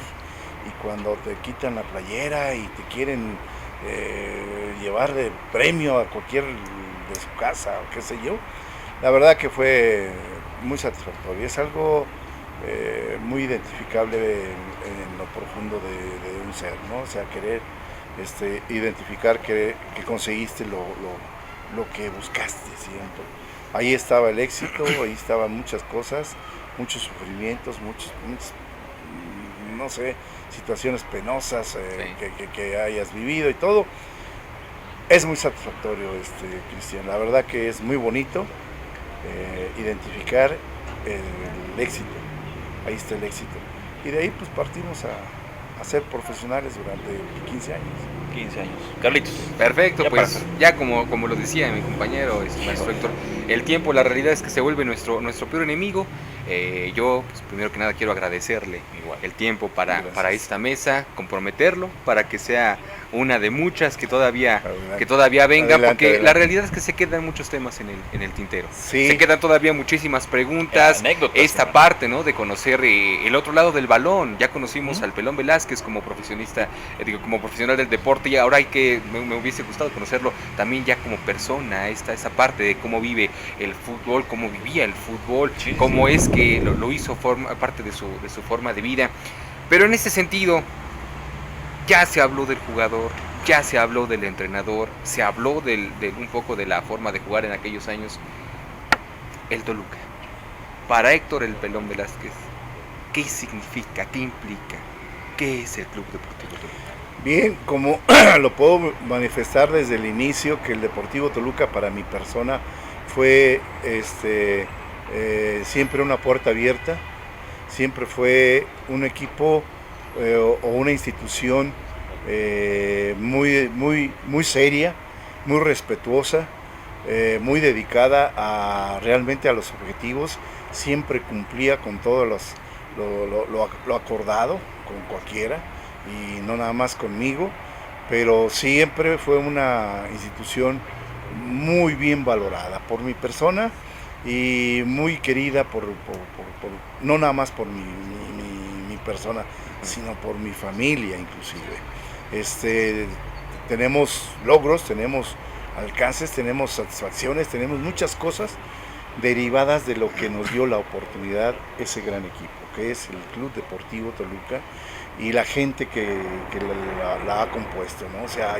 y cuando te quitan la playera y te quieren llevar de premio a cualquier de su casa o qué sé yo. La verdad que fue muy satisfactorio, es algo muy identificable en lo profundo de un ser, ¿no? O sea, querer identificar que conseguiste lo que buscaste siempre. Ahí estaba el éxito, ahí estaban muchas cosas, muchos sufrimientos, muchos no sé, situaciones penosas que hayas vivido y todo. Es muy satisfactorio, Cristian. La verdad que es muy bonito identificar el éxito. Ahí está el éxito. Y de ahí pues partimos a ser profesionales durante 15 años. 15 años. Carlitos. Perfecto, ya pues ya como lo decía mi compañero, maestro Héctor, el tiempo, la realidad es que se vuelve nuestro peor enemigo. Yo, pues, primero que nada, quiero agradecerle el tiempo para esta mesa, comprometerlo, para que sea una de muchas que todavía venga, porque la realidad es que se quedan muchos temas en el tintero. Sí. Se quedan todavía muchísimas preguntas, anécdotas, esta parte, ¿no?, de conocer el otro lado del balón. Ya conocimos al Pelón Velázquez como profesionista, como profesional del deporte, y ahora me hubiese gustado conocerlo también ya como persona, esa parte de cómo vive el fútbol, cómo vivía el fútbol, cómo es que lo hizo parte de su forma de vida. Pero en ese sentido, ya se habló del jugador, ya se habló del entrenador, se habló un poco de la forma de jugar en aquellos años. El Toluca, para Héctor el Pelón Velázquez, ¿qué significa, qué implica, qué es el Club Deportivo Toluca? Bien, como lo puedo manifestar desde el inicio, que el Deportivo Toluca para mi persona fue siempre una puerta abierta, siempre fue un equipo o una institución muy seria, muy respetuosa, muy dedicada realmente a los objetivos, siempre cumplía con todo lo acordado con cualquiera y no nada más conmigo, pero siempre fue una institución muy bien valorada por mi persona y muy querida no nada más por mi persona, sino por mi familia inclusive. Tenemos logros, tenemos alcances, tenemos satisfacciones, tenemos muchas cosas derivadas de lo que nos dio la oportunidad ese gran equipo, que es el Club Deportivo Toluca y la gente que la ha compuesto, ¿no? O sea,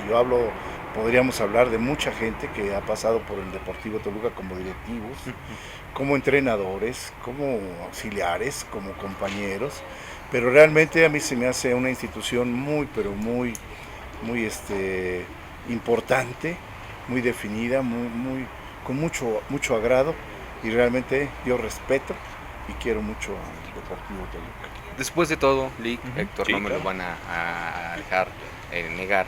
podríamos hablar de mucha gente que ha pasado por el Deportivo Toluca como directivos, como entrenadores, como auxiliares, como compañeros, pero realmente a mí se me hace una institución muy importante, muy definida, con mucho agrado, y realmente yo respeto y quiero mucho al Deportivo Toluca. Después de todo, Lick, Héctor, no me lo van a dejar negar,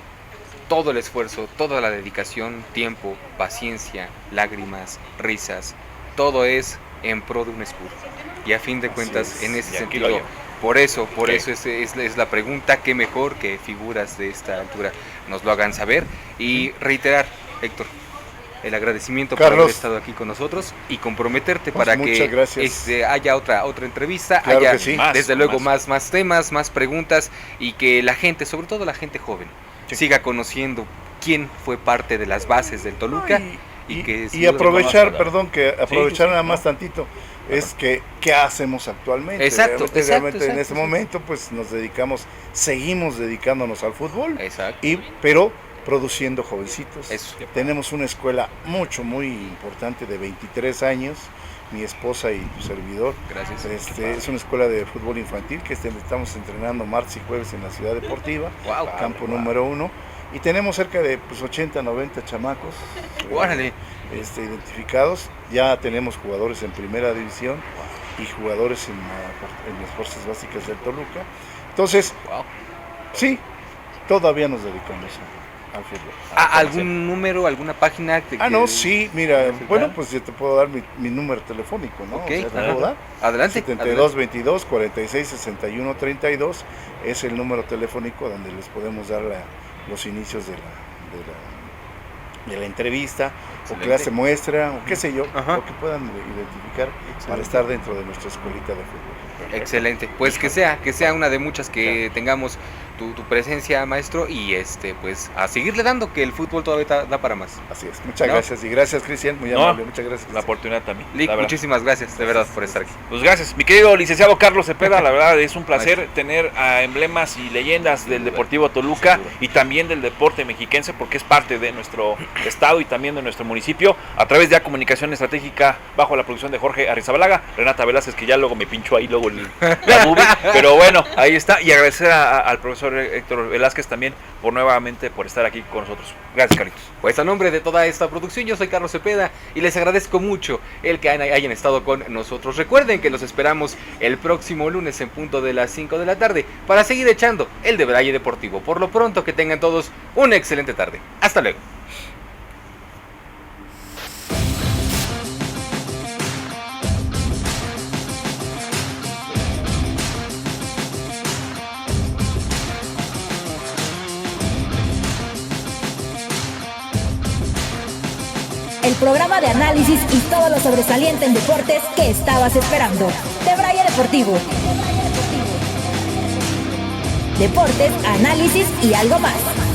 todo el esfuerzo, toda la dedicación, tiempo, paciencia, lágrimas, risas, todo es en pro de un escudo. Y a fin de cuentas, en ese sentido, por eso es la pregunta, qué mejor que figuras de esta altura nos lo hagan saber. Y reiterar, Héctor, el agradecimiento por haber estado aquí con nosotros y comprometerte para que haya otra entrevista, claro, haya sí. desde luego más temas, más preguntas, y que la gente, sobre todo la gente joven, siga conociendo quién fue parte de las bases del Toluca. Y aprovechar, nada más tantito, es que ¿qué hacemos actualmente? Exacto. En este momento pues seguimos dedicándonos al fútbol, pero produciendo jovencitos. Tenemos una escuela muy importante de 23 años, mi esposa y tu servidor. Gracias. Es una escuela de fútbol infantil que estamos entrenando martes y jueves en la Ciudad Deportiva, campo número 1. Y tenemos cerca de 80, 90 chamacos identificados. Ya tenemos jugadores en primera división y jugadores en las fuerzas básicas del Toluca. Entonces, sí, todavía nos dedicamos al fútbol. ¿Algún número, alguna página? Sí, mira, pues yo te puedo dar mi número telefónico, ¿no? Okay, ¿te puedo dar? Adelante. 7222 46 61 32 es el número telefónico donde les podemos dar los inicios de la entrevista. Excelente. O clase muestra, o qué sé yo, lo que puedan identificar para estar dentro de nuestra escuelita de fútbol. Excelente, pues que sea una de muchas que tengamos tu presencia, maestro, y pues a seguirle dando, que el fútbol todavía da para más. Así es, muchas gracias, y gracias, Cristian, muy amable, muchas gracias. La oportunidad también. Lick, muchísimas gracias, de verdad, por estar aquí. Pues gracias, mi querido licenciado Carlos Cepeda, la verdad es un placer tener a emblemas y leyendas del Deportivo Toluca y también del deporte mexiquense, porque es parte de nuestro estado y también de nuestro municipio, a través de Comunicación Estratégica, bajo la producción de Jorge Arrizabalaga, Renata Velázquez, que ya luego me pinchó ahí la movie, pero bueno, ahí está, y agradecer al profesor Héctor Velázquez también por estar aquí con nosotros. Gracias, Carlitos. Pues a nombre de toda esta producción, yo soy Carlos Cepeda y les agradezco mucho el que hayan estado con nosotros. Recuerden que los esperamos el próximo lunes en punto de las 5 de la tarde para seguir echando el de Braille Deportivo. Por lo pronto, que tengan todos una excelente tarde. Hasta luego. el programa de análisis y todo lo sobresaliente en deportes que estabas esperando. Debraya Deportivo. Deportes, análisis y algo más.